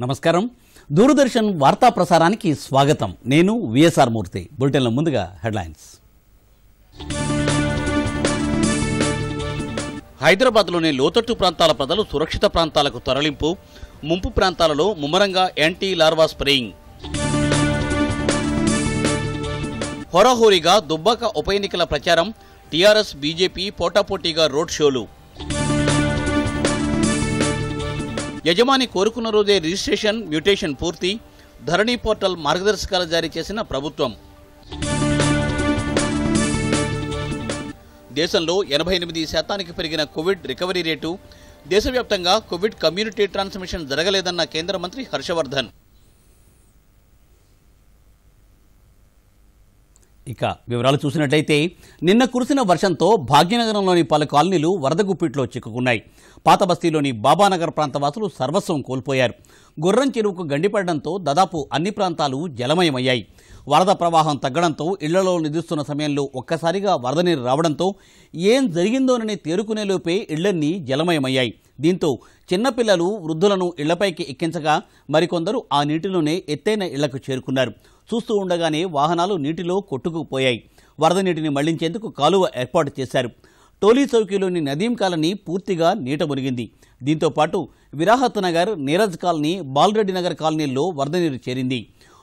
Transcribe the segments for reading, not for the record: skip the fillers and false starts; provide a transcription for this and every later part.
నమస్కారం. దూరదర్శన్ వార్తా ప్రసారానికి స్వాగతం. నేను విఎస్ఆర్ మూర్తి. బులెటిన్లో ముందుగా హెడ్లైన్స్. హైదరాబాద్లోని లోతట్టు ప్రాంతాల ప్రజలు సురక్షిత ప్రాంతాలకు తరలింపు, ముంపు ప్రాంతాలలో ముమ్మరంగా యాంటీ లార్వా స్ప్రేయింగ్. హోరాహోరీగా దుబ్బాక ఉప ఎన్నికల ప్రచారం, టీఆర్ఎస్ బీజేపీ పోటాపోటీగా రోడ్ షోలు. యజమాని కోరుకున్న రోజే రిజిస్ట్రేషన్, మ్యూటేషన్ పూర్తి, ధరణి పోర్టల్ మార్గదర్శకాలు జారీ చేసిన ప్రభుత్వం. దేశంలో 88% పెరిగిన కోవిడ్ రికవరీ రేటు. దేశవ్యాప్తంగా కోవిడ్ కమ్యూనిటీ ట్రాన్స్మిషన్ జరగలేదన్న కేంద్ర మంత్రి హర్షవర్ధన్. ఇక వివరాలు చూసినట్లయితే, నిన్న కురిసిన వర్షంతో భాగ్యనగరంలోని పలు కాలనీలు వరద గుప్పిట్లో చిక్కుకున్నాయి. పాత బస్తీలోని బాబానగర్ ప్రాంత వాసులు సర్వస్వం కోల్పోయారు. గుర్రం చెరువుకు గండిపడడంతో దాదాపు అన్ని ప్రాంతాలు జలమయమయ్యాయి. వరద ప్రవాహం తగ్గడంతో ఇళ్లలో నిద్రిస్తున్న సమయంలో ఒక్కసారిగా వరద నీరు రావడంతో ఏం జరిగిందోనని తేరుకునేలోపే ఇళ్లన్నీ జలమయమయ్యాయి. దీంతో చిన్నపిల్లలు, వృద్ధులను ఇళ్లపైకి ఎక్కించగా మరికొందరు ఆ నీటిలోనే ఎత్తైన ఇళ్లకు చేరుకున్నారు. చూస్తూ ఉండగానే వాహనాలు నీటిలో కొట్టుకుపోయాయి. వరద నీటిని మళ్లించేందుకు కాలువ ఏర్పాటు చేశారు. టోలీ చౌకీలోని నదీం కాలనీ పూర్తిగా నీట మునిగింది. దీంతో పాటు విరాహత్ నగర్, నీరజ్ కాలనీ, బాలరెడ్డి నగర్ కాలనీల్లో వరద నీరు చేరింది.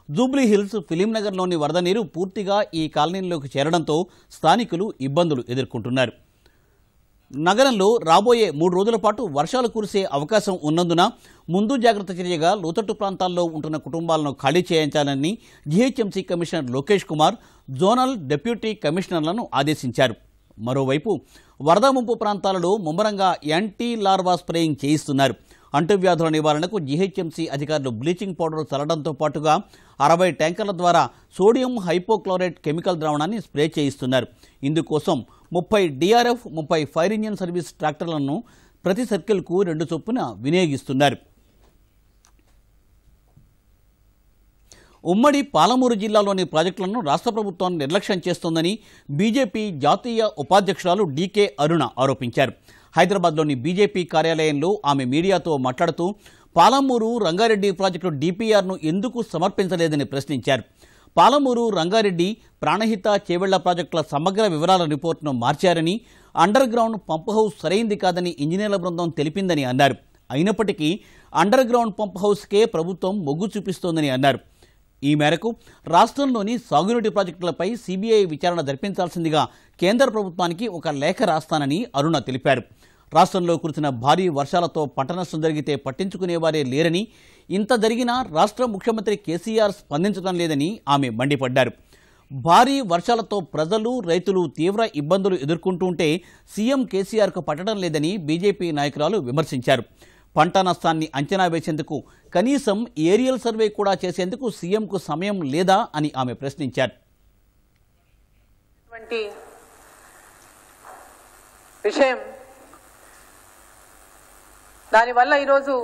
జూబ్లీ హిల్స్, ఫిలిం నగర్లోని వరద నీరు పూర్తిగా ఈ కాలనీలోకి చేరడంతో స్థానికులు ఇబ్బందులు ఎదుర్కొంటున్నారు. నగరంలో రాబోయే 3 రోజుల పాటు వర్షాలు కురిసే అవకాశం ఉన్నందున ముందు జాగ్రత్త చర్యగా లోతట్టు ప్రాంతాల్లో ఉంటున్న కుటుంబాలను ఖాళీ చేయించాలని GHMC commissioner Lokesh Kumar zonal deputy కమిషనర్లను ఆదేశించారు. మరోవైపు వరద ముంపు ప్రాంతాలలో ముమ్మరంగా యాంటీ లార్వా స్ప్రేయింగ్ చేయిస్తున్నారు. అంటువ్యాధుల నివారణకు జీహెచ్ఎంసీ అధికారులు బ్లీచింగ్ పౌడర్ చల్లడంతో పాటుగా 60 ట్యాంకర్ల ద్వారా సోడియం హైపోక్లోరైట్ కెమికల్ ద్రావణాన్ని స్ప్రే చేయిస్తున్నారు. ఇందుకోసం 30 డిఆర్ఎఫ్, 30 ఫైర్ ఇంజిన్ సర్వీస్ ట్రాక్టర్లను ప్రతి సర్కిల్కు 2 చొప్పున వినియోగిస్తున్నారు. ఉమ్మడి పాలమూరు జిల్లాలోని ప్రాజెక్టులను రాష్ట్ర ప్రభుత్వం నిర్లక్ష్యం చేస్తోందని బీజేపీ జాతీయ ఉపాధ్యక్షురాలు డీకే అరుణ ఆరోపించారు. హైదరాబాద్లోని బీజేపీ కార్యాలయంలో ఆమె మీడియాతో మాట్లాడుతూ పాలమూరు, రంగారెడ్డి ప్రాజెక్టు డీపీఆర్ను ఎందుకు సమర్పించలేదని ప్రశ్నించారు. పాలమూరు, రంగారెడ్డి, ప్రాణహిత, చేవెళ్ల ప్రాజెక్టుల సమగ్ర వివరాల రిపోర్టును మార్చారని, అండర్ గ్రౌండ్ పంప్ హౌస్ సరైంది కాదని ఇంజనీర్ల బృందం తెలిపిందని అన్నారు. అయినప్పటికీ అండర్ గ్రౌండ్ పంప్ హౌస్కే ప్రభుత్వం మొగ్గు చూపిస్తోందని అన్నారు. ఈ మేరకు రాష్ట్రంలోని సాగునీటి ప్రాజెక్టులపై సీబీఐ విచారణ జరిపించాల్సిందిగా కేంద్ర ప్రభుత్వానికి ఒక లేఖ రాస్తానని అరుణ తెలిపారు. రాష్ట్రంలో కురిసిన భారీ వర్షాలతో పంట నష్టం జరిగితే పట్టించుకునేవారే లేరని, ఇంత జరిగినా రాష్ట్ర ముఖ్యమంత్రి కేసీఆర్ స్పందించడం లేదని ఆమె మండిపడ్డారు. భారీ వర్షాలతో ప్రజలు, రైతులు తీవ్ర ఇబ్బందులు ఎదుర్కొంటుంటే సీఎం కేసీఆర్కు పట్టడం లేదని బీజేపీ నాయకురాలు విమర్శించారు. పంట నష్టాన్ని అంచనా వేసేందుకు కనీసం ఏరియల్ సర్వే కూడా చేసేందుకు సీఎంకు సమయం లేదా అని ఆమె ప్రశ్నించారు. విషయం దానివల్ల ఈరోజు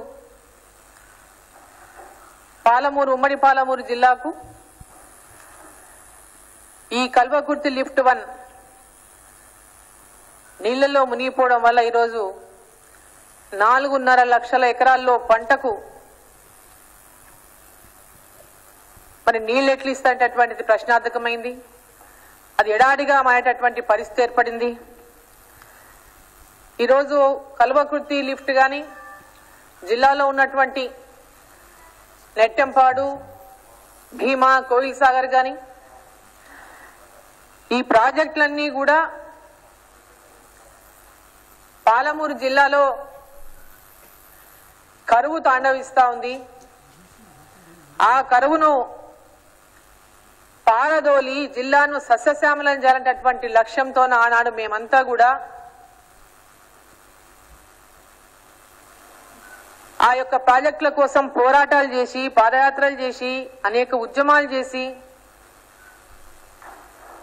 ఉమ్మడి పాలమూరు జిల్లాకు ఈ కల్వకుర్తి లిఫ్ట్ 1 నీళ్లలో మునిగిపోవడం వల్ల ఈరోజు 4.5 లక్షల ఎకరాల్లో పంటకు మరి నీళ్ళు ఎట్లు ఇస్తాంటటువంటిది ప్రశ్నార్థకమైంది. అది ఎడాడిగా మారేటటువంటి పరిస్థితి ఏర్పడింది. ఈరోజు కల్వకుర్తి లిఫ్ట్ కానీ, జిల్లాలో ఉన్నటువంటి నెట్టెంపాడు, భీమా, కోయిల్ సాగర్ కానీ ఈ ప్రాజెక్టులన్నీ కూడా పాలమూరు జిల్లాలో కరువు తాండవిస్తా ఉంది. ఆ కరువును పారదోలి జిల్లాను సస్యశ్యామలం చేయాలనేటటువంటి లక్ష్యంతో ఆనాడు మేమంతా కూడా ఆ యొక్క ప్రాజెక్టుల కోసం పోరాటాలు చేసి, పాదయాత్రలు చేసి, అనేక ఉద్యమాలు చేసి,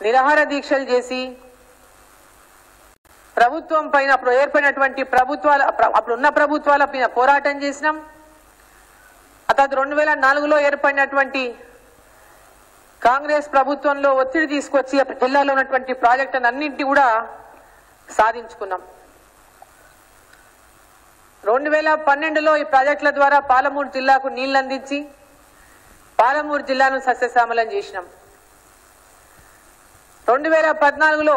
నిరాహార దీక్షలు చేసి ప్రభుత్వం పైన ఏర్పడినటువంటి అప్పుడున్న ప్రభుత్వాల పైన పోరాటం చేసినాం. ఆ తర్వాత 2004లో ఏర్పడినటువంటి కాంగ్రెస్ ప్రభుత్వంలో ఒత్తిడి తీసుకొచ్చి జిల్లాలో ఉన్నటువంటి ప్రాజెక్టులన్నింటినీ కూడా సాధించుకున్నాం. 2012లో ఈ ప్రాజెక్టుల ద్వారా పాలమూరు జిల్లాకు నీళ్లు అందించి పాలమూరు జిల్లాను సస్యశ్యామలం చేసినాం. 2014లో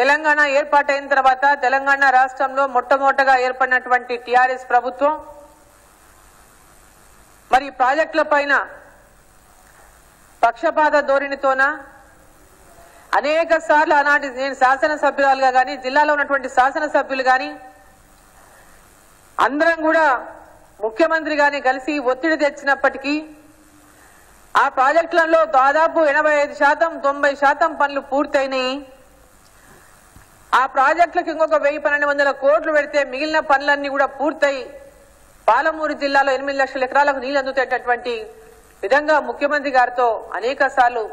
తెలంగాణ ఏర్పాటైన తర్వాత తెలంగాణ రాష్ట్రంలో మొట్టమొదటగా ఏర్పడినటువంటి టీఆర్ఎస్ ప్రభుత్వం మరి ప్రాజెక్టుల పైన పక్షపాత ధోరణితోన అనేక సార్లు ఆనాటి నేను శాసనసభ్యురాలుగా కానీ జిల్లాలో ఉన్నటువంటి శాసనసభ్యులు కానీ అందరం కూడా ముఖ్యమంత్రి గారిని కలిసి ఒత్తిడి తెచ్చినప్పటికీ ఆ ప్రాజెక్టులలో దాదాపు 85% 90% పనులు పూర్తయినాయి. ఆ ప్రాజెక్టులకు ఇంకొక 1000-1200 కోట్లు పెడితే మిగిలిన పనులన్నీ కూడా పూర్తయి పాలమూరు జిల్లాలో 8 లక్షల ఎకరాలకు నీళ్లు అందుతేటటువంటి విధంగా ముఖ్యమంత్రి గారితో అనేక సార్లు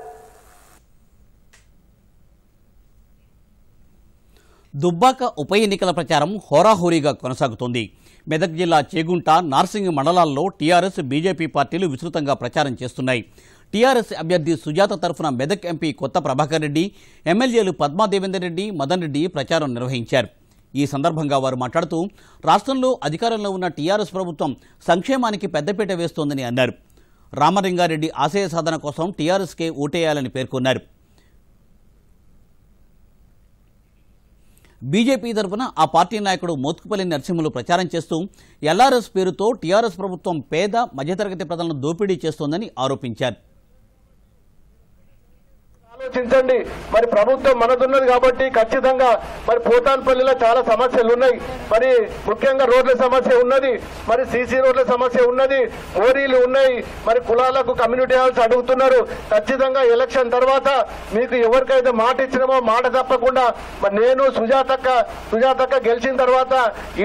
దుబ్బాక ఉప ఎన్నికల ప్రచారం హోరాహోరీగా కొనసాగుతోంది. మెదక్ జిల్లా చేగుంట, నార్సింగ్ మండలాల్లో టీఆర్ఎస్, బీజేపీ పార్టీలు విస్తృతంగా ప్రచారం చేస్తున్నాయి. టీఆర్ఎస్ అభ్యర్థి సుజాత తరఫున మెదక్ ఎంపీ కొత్త ప్రభాకర్ రెడ్డి, ఎమ్మెల్యేలు పద్మా దేవేందర్ రెడ్డి, మదన్ రెడ్డి ప్రచారం నిర్వహించారు. ఈ సందర్భంగా వారు మాట్లాడుతూ రాష్ట్రంలో అధికారంలో ఉన్న టీఆర్ఎస్ ప్రభుత్వం సంక్షేమానికి పెద్దపీట వేస్తోందని అన్నారు. రామలింగారెడ్డి ఆశయ సాధన కోసం టీఆర్ఎస్కే ఓటేయాలని పేర్కొన్నారు. బీజేపీ తరఫున ఆ పార్టీ నాయకుడు మోత్కుపల్లి నరసింహులు ప్రచారం చేస్తూ ఎల్ఆర్ఎస్ పేరుతో టీఆర్ఎస్ ప్రభుత్వం పేద మధ్యతరగతి ప్రజలను దోపిడీ చేస్తోందని ఆరోపించారు. ఆలోచించండి, మరి ప్రభుత్వం మనదున్నది కాబట్టి ఖచ్చితంగా మరి పోతాన్పల్లిలో చాలా సమస్యలు ఉన్నాయి. మరి ముఖ్యంగా రోడ్ల సమస్య ఉన్నది, మరి సీసీ రోడ్ల సమస్య ఉన్నది, మోరీలు ఉన్నాయి, మరి కులాలకు కమ్యూనిటీ హాల్స్ అడుగుతున్నారు. ఖచ్చితంగా ఎలక్షన్ తర్వాత మీకు ఎవరికైతే మాట ఇచ్చినామో మాట తప్పకుండా మరి నేను సుజాతక్క గెలిచిన తర్వాత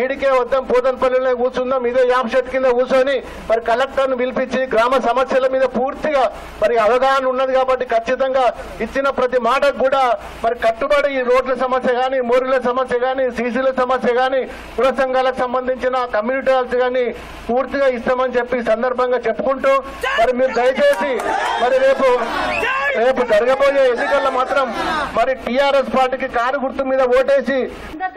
ఈడికే వద్దాం, పోతాన్పల్లిలో కూర్చుందాం, ఇదే యాప్ షెట్ కింద కూర్చొని మరి కలెక్టర్ను పిలిపించి గ్రామ సమస్యల మీద పూర్తిగా మరి అవగాహన ఉన్నది కాబట్టి ఖచ్చితంగా ఇచ్చిన ప్రతి మాటకు కూడా మరి కట్టుబడి ఈ రోడ్ల సమస్య కానీ, మోరీల సమస్య కానీ, సీసీల సమస్య కానీ, కుల సంఘాలకు సంబంధించిన కమ్యూనిటీ హాల్స్ కానీ పూర్తిగా ఇస్తామని చెప్పి సందర్భంగా చెప్పుకుంటూ మరి మీరు దయచేసి మరి రేపు జరగబోయే ఎన్నికల్లో మాత్రం మరి టీఆర్ఎస్ పార్టీకి కారు గుర్తు మీద ఓటేసి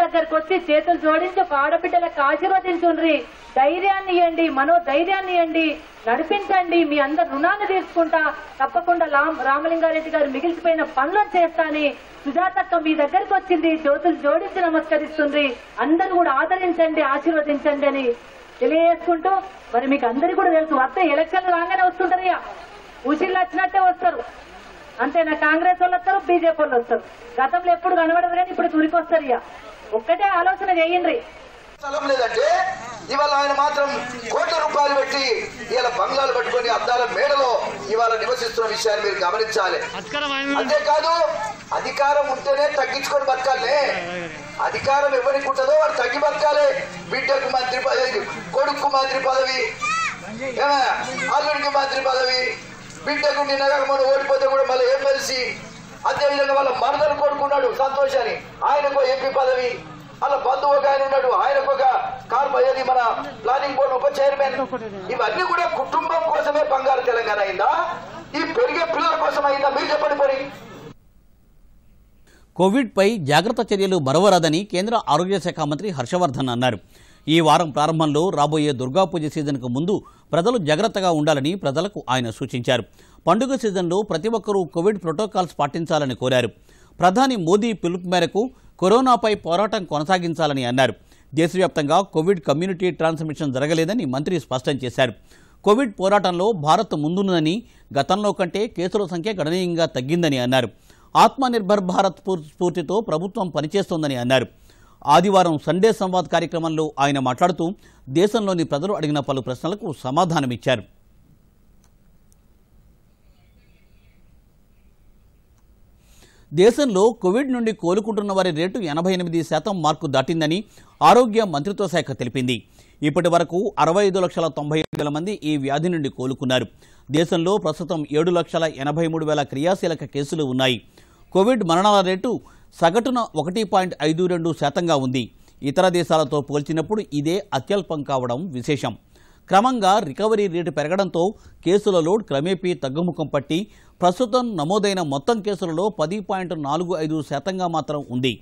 దగ్గరకు వచ్చి చేతులు జోడించి ఒక ఆడబిడ్డలకు ఆశీర్వదించుండ్రి, ధైర్యాన్ని ఇవ్వండి, మనోధైర్యాన్ని ఇవ్వండి, నడిపించండి, మీ అందరు రుణాన్ని తీసుకుంటా తప్పకుండా రామలింగారెడ్డి గారు మిగిలిపోయిన పనులను చేస్తాని సుజాతక్క మీ దగ్గరకు వచ్చింది, చేతులు జోడించి నమస్కరిస్తుంది, అందరూ కూడా ఆదరించండి, ఆశీర్వదించండి అని తెలియజేసుకుంటూ మరి మీకు అందరికీ కూడా తెలుసు వస్తే ఎలక్షన్లు రాగానే వస్తుంటారు, ఇక ఉసిళ్ళు వచ్చినట్టే వస్తారు అంతేనా. కాంగ్రెస్ వాళ్ళు వస్తారు, బీజేపీ వాళ్ళు వస్తారు. గతంలో ఎప్పుడు కనబడరు కానీ ఇప్పుడు తురికి వస్తారు. ఇక ఒక్కటే ఆలోచన చేయండి. స్థలం లేదంటే ఇవాళ ఆయన మాత్రం కోట్ల రూపాయలు పెట్టి ఇవాళ బంగ్లాలు పట్టుకొని అద్దాల మేడలో ఇవాళ నివసిస్తున్న విషయాన్ని మీరు గమనించాలి. అంతేకాదు అధికారం ఉంటేనే తగ్గించుకొని బతకాలే. అధికారం ఎవరికి ఉంటుందో వాడు తగ్గి బతకాలి. బిడ్డకు మంత్రి పదవి, కొడుకు మంత్రి పదవి, అల్లుడికి మంత్రి పదవి, బిడ్డకు నిన్నగా మనం ఓడిపోతే కూడా మళ్ళీ ఎమ్మెల్సీ, అదేవిధంగా వాళ్ళ మరదలు కొడుకున్నాడు సంతోష్ అని, ఆయనకు ఎంపీ పదవి, అలా బంధువు ఒక ఆయన ఉన్నాడు, ఆయనకు ఒక కార్పొరేషన్ మన ప్లానింగ్ బోర్డు ఉప చైర్మన్. ఇవన్నీ కూడా కుటుంబం కోసమే బంగారు తెలంగాణ అయిందా? ఈ పెరిగే పిల్లల కోసం అయిందా? మీరు చెప్పండి. పోయి కోవిడ్పై జాగ్రత్త చర్యలు మరవరాదని కేంద్ర ఆరోగ్య శాఖ మంత్రి హర్షవర్ధన్ అన్నారు. ఈ వారం ప్రారంభంలో రాబోయే దుర్గాపూజ సీజన్కు ముందు ప్రజలు జాగ్రత్తగా ఉండాలని ప్రజలకు ఆయన సూచించారు. పండుగ సీజన్లో ప్రతి ఒక్కరూ కోవిడ్ ప్రోటోకాల్స్ పాటించాలని కోరారు. ప్రధాని మోదీ పిలుపు మేరకు కరోనాపై పోరాటం కొనసాగించాలని అన్నారు. దేశవ్యాప్తంగా కోవిడ్ కమ్యూనిటీ ట్రాన్స్మిషన్ జరగలేదని మంత్రి స్పష్టం చేశారు. కోవిడ్ పోరాటంలో భారత్ ముందున్నదని, గతంలో కంటే కేసుల సంఖ్య గణనీయంగా తగ్గిందని అన్నారు. ఆత్మనిర్భర్ భారత్ స్ఫూర్తితో ప్రభుత్వం పనిచేస్తోందని అన్నారు. ఆదివారం సండే సంవాద్ కార్యక్రమంలో ఆయన మాట్లాడుతూ దేశంలోని ప్రజలు అడిగిన పలు ప్రశ్నలకు సమాధానమిచ్చారు. దేశంలో కోవిడ్ నుండి కోలుకుంటున్న వారి రేటు 88% మార్కు దాటిందని ఆరోగ్య మంత్రిత్వ శాఖ తెలిపింది. ఇప్పటి వరకు 65,90,000 మంది ఈ వ్యాధి నుండి కోలుకున్నారు. దేశంలో ప్రస్తుతం 7,83,000 క్రియాశీలక కేసులు ఉన్నాయి. కోవిడ్ మరణాల రేటు సగటున 1.52% ఉంది. ఇతర దేశాలతో పోల్చినప్పుడు ఇదే అత్యల్పం కావడం విశేషం. క్రమంగా రికవరీ రేటు పెరగడంతో కేసుల లోడ్ క్రమేపీ తగ్గుముఖం పట్టి ప్రస్తుతం నమోదైన మొత్తం కేసులలో 10.45% మాత్రం ఉంది.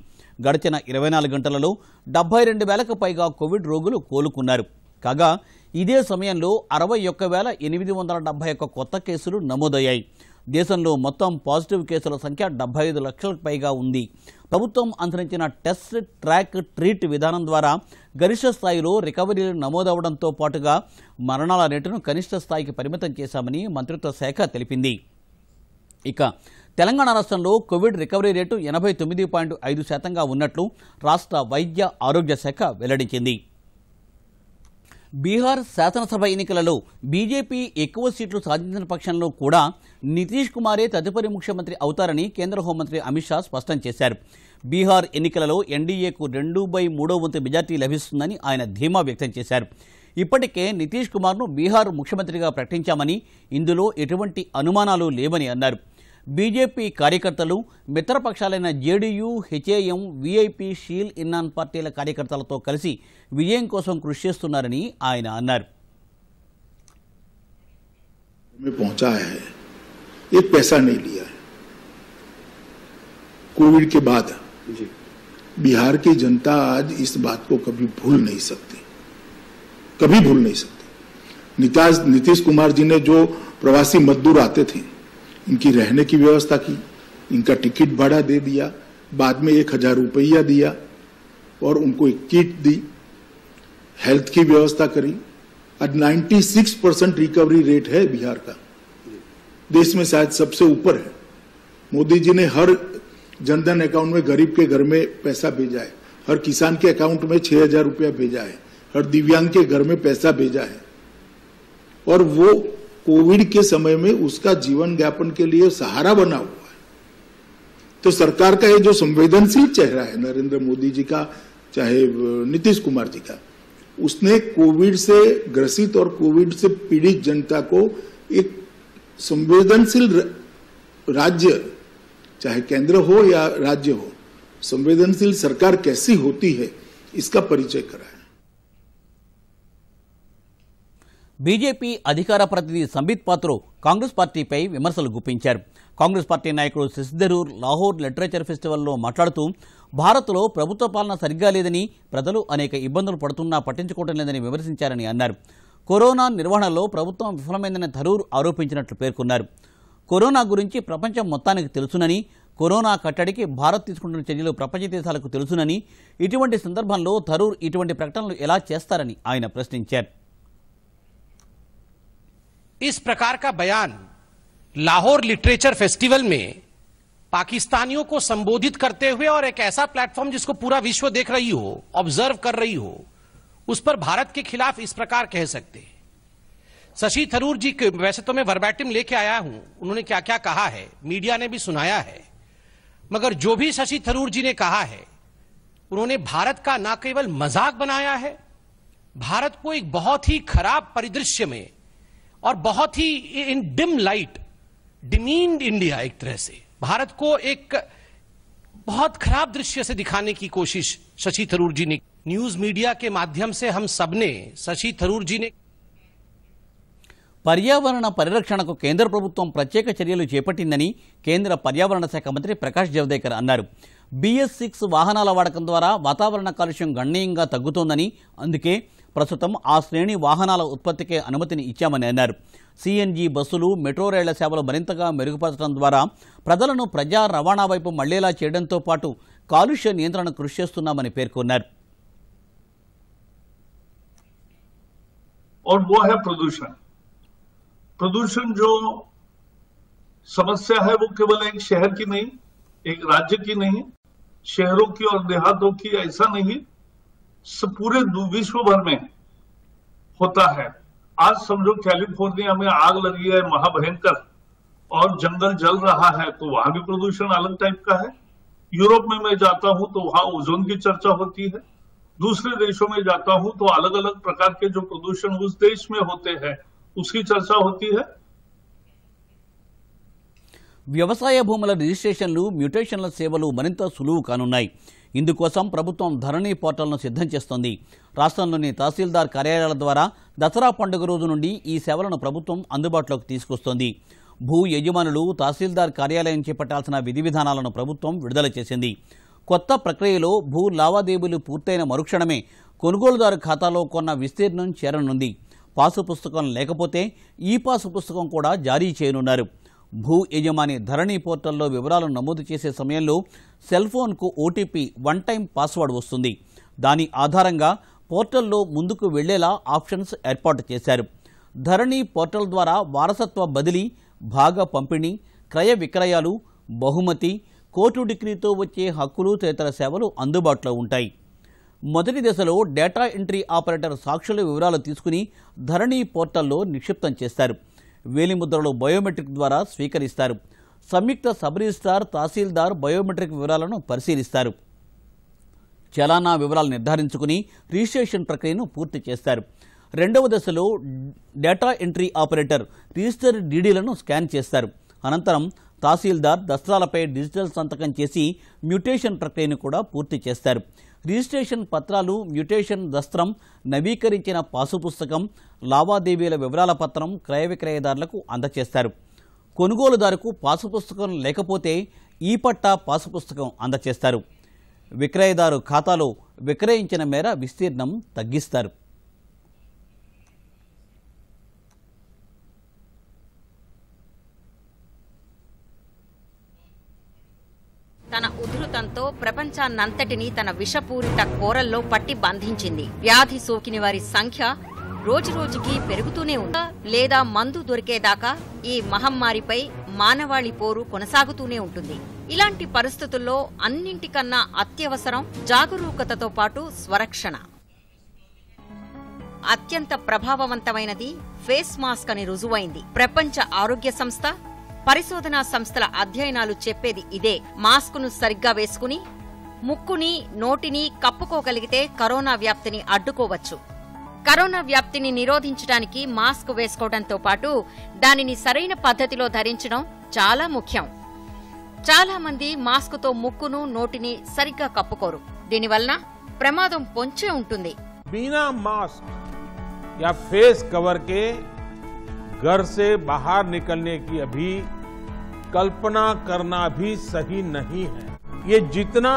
గడిచిన 24 గంటలలో 72,000కు పైగా కోవిడ్ రోగులు కోలుకున్నారు. కాగా ఇదే సమయంలో 61,871 కొత్త కేసులు నమోదయ్యాయి. దేశంలో మొత్తం పాజిటివ్ కేసుల సంఖ్య 75 లక్షలకు పైగా ఉంది. ప్రభుత్వం అనుసరించిన టెస్ట్, ట్రాక్, ట్రీట్ విధానం ద్వారా గరిష్ట స్థాయిలో రికవరీలు నమోదవడంతో పాటుగా మరణాల రేటును కనిష్ట స్థాయికి పరిమితం చేశామని మంత్రిత్వ శాఖ తెలిపింది. ఇక తెలంగాణ రాష్ట్రంలో కోవిడ్ రికవరీ రేటు 89.5% ఉన్నట్లు రాష్ట్ర వైద్య ఆరోగ్య శాఖ వెల్లడించింది. బీహార్ శాసనసభ ఎన్నికలలో బీజేపీ ఎక్కువ సీట్లు సాధించిన పక్షంలో కూడా నితీష్ కుమారే తదుపరి ముఖ్యమంత్రి అవుతారని కేంద్ర హోంమంత్రి అమిత్ షా స్పష్టం చేశారు. బీహార్ ఎన్నికలలో ఎన్డీఏకు 2/3 వంతు మెజార్టీ లభిస్తుందని ఆయన ధీమా వ్యక్తం చేశారు. ఇప్పటికే నితీష్ కుమార్ను బీహార్ ముఖ్యమంత్రిగా ప్రకటించామని, ఇందులో ఎటువంటి అనుమానాలు లేవని అన్నారు. బీజేపీ కార్యకర్తలు మిత్రపక్షాలైన జేడీయూ, హెచ్ఏఎం, వీఐపీ, షీల్, ఇన్నాన్ పార్టీల కార్యకర్తలతో కలిసి విజయం కోసం కృషి చేస్తున్నారని ఆయన అన్నారు. पहुंचा है, एक पैसा नहीं लिया है। कोविड के बाद बिहार की जनता आज इस बात को कभी भूल नहीं सकती, कभी भूल नहीं सकती। नीतीश कुमार जी ने जो प्रवासी मजदूर आते थे, इनकी रहने की व्यवस्था की, इनका टिकट भाड़ा दे दिया, बाद में 1,000 रुपया दिया और उनको एक किट दी, हेल्थ की व्यवस्था करी। आज 96% रिकवरी रेट है बिहार का, देश में शायद सबसे ऊपर है। मोदी जी ने हर जनधन अकाउंट में गरीब के घर में पैसा भेजा है, हर किसान के अकाउंट में 6,000 रुपया भेजा है, हर दिव्यांग के घर में पैसा भेजा है और वो कोविड के समय में उसका जीवन यापन के लिए सहारा बना हुआ है। तो सरकार का ये जो संवेदनशील चेहरा है नरेंद्र मोदी जी का, चाहे नीतीश कुमार जी का, उसने कोविड से ग्रसित और कोविड से पीड़ित जनता को एक संवेदनशील राज्य, चाहे केंद्र हो या राज्य हो, संवेदनशील सरकार कैसी होती है इसका परिचय कराया। బీజేపీ అధికార ప్రతినిధి సంబిత్ పాత్రో కాంగ్రెస్ పార్టీపై విమర్శలు గుప్పించారు. కాంగ్రెస్ పార్టీ నాయకుడు శశి థరూర్ లాహోర్ లిటరేచర్ ఫెస్టివల్లో మాట్లాడుతూ భారత్లో ప్రభుత్వ పాలన సరిగ్గా లేదని, ప్రజలు అనేక ఇబ్బందులు పడుతున్నా పట్టించుకోవడం లేదని విమర్శించారని అన్నారు. కరోనా నిర్వహణలో ప్రభుత్వం విఫలమైందని థరూర్ ఆరోపించినట్లు పేర్కొన్నారు. కరోనా గురించి ప్రపంచం మొత్తానికి తెలుసునని, కరోనా కట్టడికి భారత్ తీసుకుంటున్న చర్యలు ప్రపంచ దేశాలకు తెలుసునని, ఇటువంటి సందర్భంలో థరూర్ ఇటువంటి ప్రకటనలు ఎలా చేస్తారని ఆయన ప్రశ్నించారు. इस प्रकार का बयान लाहौर लिटरेचर फेस्टिवल में पाकिस्तानियों को संबोधित करते हुए और एक ऐसा प्लेटफॉर्म जिसको पूरा विश्व देख रही हो, ऑब्जर्व कर रही हो, उस पर भारत के खिलाफ इस प्रकार कह सकते हैं। शशि थरूर जी के वैसे तो मैं वर्बैटिम लेके आया हूं, उन्होंने क्या क्या कहा है मीडिया ने भी सुनाया है, मगर जो भी शशि थरूर जी ने कहा है उन्होंने भारत का न केवल मजाक बनाया है, भारत को एक बहुत ही खराब परिदृश्य में और बहुत ही इन डिम लाइट डिमीन्ड इंडिया, एक तरह से भारत को एक बहुत खराब दृश्य से दिखाने की कोशिश शशि थरूर जी ने, न्यूज मीडिया के माध्यम से हम सबने शशि थरूर जी ने పర్యావరణ పరిరక్షణకు కేంద్ర ప్రభుత్వం ప్రత్యేక చర్యలు చేపట్టిందని కేంద్ర పర్యావరణ శాఖ మంత్రి ప్రకాష్ జవదేకర్ అన్నారు. BS6 వాహనాల వాడకం ద్వారా వాతావరణ కాలుష్యం గణనీయంగా తగ్గుతోందని, అందుకే ప్రస్తుతం ఆ శ్రేణి వాహనాల ఉత్పత్తికే అనుమతిని ఇచ్చామని అన్నారు. CNG బస్సులు, మెట్రో రైళ్ల సేవలు మరింతగా మెరుగుపరచడం ద్వారా ప్రజలను ప్రజా రవాణా వైపు మళ్లేలా చేయడంతో పాటు కాలుష్య నియంత్రణకు కృషి చేస్తున్నామని పేర్కొన్నారు. और वो है प्रदूषण। प्रदूषण जो समस्या है वो केवल एक शहर की नहीं, एक राज्य की नहीं, शहरों की और देहातों की ऐसा नहीं, पूरे विश्व भर में होता है। आज समझो कैलिफोर्निया में आग लगी है महाभयंकर और जंगल जल रहा है, तो वहां भी प्रदूषण अलग टाइप का है। यूरोप में मैं जाता हूं तो वहां ओजोन की चर्चा होती है, दूसरे देशों में जाता हूं तो अलग अलग प्रकार के जो प्रदूषण उस देश में होते हैं उसकी चर्चा होती है। వ్యవసాయ భూముల రిజిస్ట్రేషన్లు, మ్యూటేషన్ల సేవలు మరింత సులువు కానున్నాయి. ఇందుకోసం ప్రభుత్వం ధరణి పోర్టల్ను సిద్ధం చేస్తోంది. రాష్ట్రంలోని తహసీల్దార్ కార్యాలయాల ద్వారా దసరా పండుగ రోజు నుండి ఈ సేవలను ప్రభుత్వం అందుబాటులోకి తీసుకొస్తోంది. భూ యజమానులు తహసీల్దార్ కార్యాలయం చేపట్టాల్సిన విధి విధానాలను ప్రభుత్వం విడుదల చేసింది. కొత్త ప్రక్రియలో భూ లావాదేవీలు పూర్తయిన మరుక్షణమే కొనుగోలుదారు ఖాతాలో కొన్న విస్తీర్ణం చేరనుంది. పాసు పుస్తకం లేకపోతే ఈ పాసు పుస్తకం కూడా జారీ చేయనున్నారు. భూ యజమాని ధరణి పోర్టల్లో వివరాలు నమోదు చేసే సమయంలో సెల్ ఫోన్కు ఓటీపీ వన్ టైం పాస్వర్డ్ వస్తుంది. దాని ఆధారంగా పోర్టల్లో ముందుకు వెళ్లేలా ఆప్షన్స్ ఏర్పాటు చేశారు. ధరణి పోర్టల్ ద్వారా వారసత్వ బదిలీ, భాగ పంపిణీ, క్రయ విక్రయాలు, బహుమతి, కోర్టు డిగ్రీతో వచ్చే హక్కులు తదితర సేవలు అందుబాటులో ఉంటాయి. మొదటి దశలో డేటా ఎంట్రీ ఆపరేటర్ సాక్షుల వివరాలు తీసుకుని ధరణి పోర్టల్లో నిక్షిప్తం చేస్తారు. వేలిముద్రలు బయోమెట్రిక్ ద్వారా స్వీకరిస్తారు. సంయుక్త సబ్ రిజిస్ట్రార్, తహసీల్దార్ బయోమెట్రిక్ వివరాలను పరిశీలిస్తారు. చలానా వివరాలు నిర్ధారించుకుని రిజిస్ట్రేషన్ ప్రక్రియను పూర్తి చేస్తారు. రెండవ దశలో డేటా ఎంట్రీ ఆపరేటర్ రిజిస్టర్ డీడీలను స్కాన్ చేస్తారు. అనంతరం తహసీల్దార్ దస్త్రాలపై డిజిటల్ సంతకం చేసి మ్యూటేషన్ ప్రక్రియను కూడా పూర్తి చేస్తారు. రిజిస్ట్రేషన్ పత్రాలు, మ్యూటేషన్ దస్త్రం, నవీకరించిన పాసు పుస్తకం, లావాదేవీల వివరాల పత్రం క్రయ విక్రయదారులకు అందజేస్తారు. కొనుగోలుదారుకు పాసు పుస్తకం లేకపోతే ఈ పట్టా పాసు పుస్తకం అందజేస్తారు. విక్రయదారు ఖాతాలో విక్రయించిన మేర విస్తీర్ణం తగ్గిస్తారు. తన ఉధృతంతో ప్రపంచాన్నంతటినీ తన విషపూరిత కోరల్లో పట్టి బంధించింది. వ్యాధి సోకిన వారి సంఖ్య రోజురోజుకి పెరుగుతూనే ఉంది. లేదా మందు దొరికేదాకా ఈ మహమ్మారిపై మానవాళి పోరు కొనసాగుతూనే ఉంటుంది. ఇలాంటి పరిస్థితుల్లో అన్నింటికన్నా అత్యవసరం జాగరూకతతో పాటు స్వరక్షణ. అత్యంత ప్రభావవంతమైనది ఫేస్ మాస్క్ అని రుజువైంది. ప్రపంచ ఆరోగ్య సంస్థ, పరిశోధనా సంస్థల అధ్యయనాలు చెప్పేది ఇదే. మాస్కును సరిగ్గా వేసుకుని ముక్కుని, నోటిని కప్పుకోగలిగితే కరోనా వ్యాప్తిని అడ్డుకోవచ్చు. కరోనా వ్యాప్తిని నిరోధించడానికి మాస్క్ వేసుకోవడంతో పాటు దానిని సరైన పద్ధతిలో ధరించడం చాలా ముఖ్యం. చాలా మంది మాస్కుతో ముక్కును, నోటిని సరిగ్గా కప్పుకోరు. దీనివల్ల ప్రమాదం పొంచే ఉంటుంది. बिना मास्क या फेस कवर के घर से बाहर निकलने की अभी कल्पना करना भी सही नहीं है. ये जितना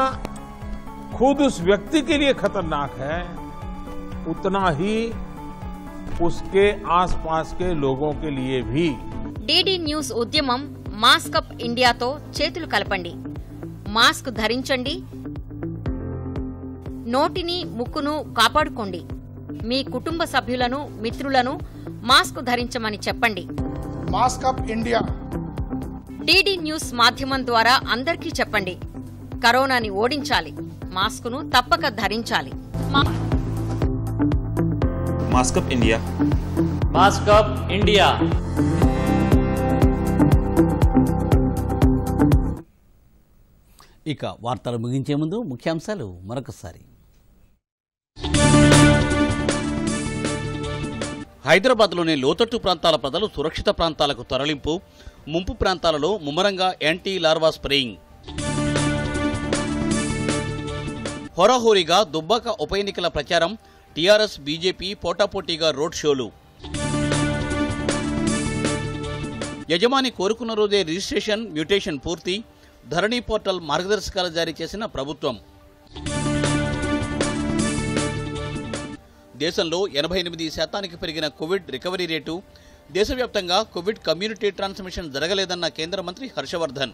खुद उस व्यक्ति के लिए खतरनाक है, उतना ही उसके आसपास के लोगों के लिए भी. डीडी न्यूज़ ఉద్యమం మాస్క్ అప్ ఇండియాతో చేతులు కలపండి. మాస్క్ ధరించండి. నోటిని, ముక్కును కాపాడుకోండి. మీ కుటుంబ సభ్యులను, మిత్రులను మాస్క్ ధరించమని చెప్పండి. Mask up India DD news మాధ్యమం ద్వారా అందరికీ చెప్పండి. కరోనాని ఓడించాలి. మాస్కును తప్పక ధరించాలి. Mask up India. Mask up India. ఇక వార్తలు ముగించే ముందు ముఖ్యాంశాలు మరొకసారి. హైదరాబాద్లోని లోతట్టు ప్రాంతాల ప్రజలు సురక్షిత ప్రాంతాలకు తరలింపు. ముంపు ప్రాంతాలలో ముమ్మరంగా యాంటీ లార్వా స్ప్రేయింగ్. హోరాహోరీగా దుబ్బాక ఉప ఎన్నికల ప్రచారం. టీఆర్ఎస్, బీజేపీ పోటాపోటీగా రోడ్ షోలు. యజమాని కోరుకున్న రోజే రిజిస్ట్రేషన్, మ్యూటేషన్ పూర్తి. ధరణి పోర్టల్ మార్గదర్శకాలు జారీ చేసిన ప్రభుత్వం. దేశంలో 88% పెరిగిన కోవిడ్ రికవరీ రేటు. దేశవ్యాప్తంగా కోవిడ్ కమ్యూనిటీ ట్రాన్స్మిషన్ జరగలేదన్న కేంద్ర మంత్రి హర్షవర్ధన్.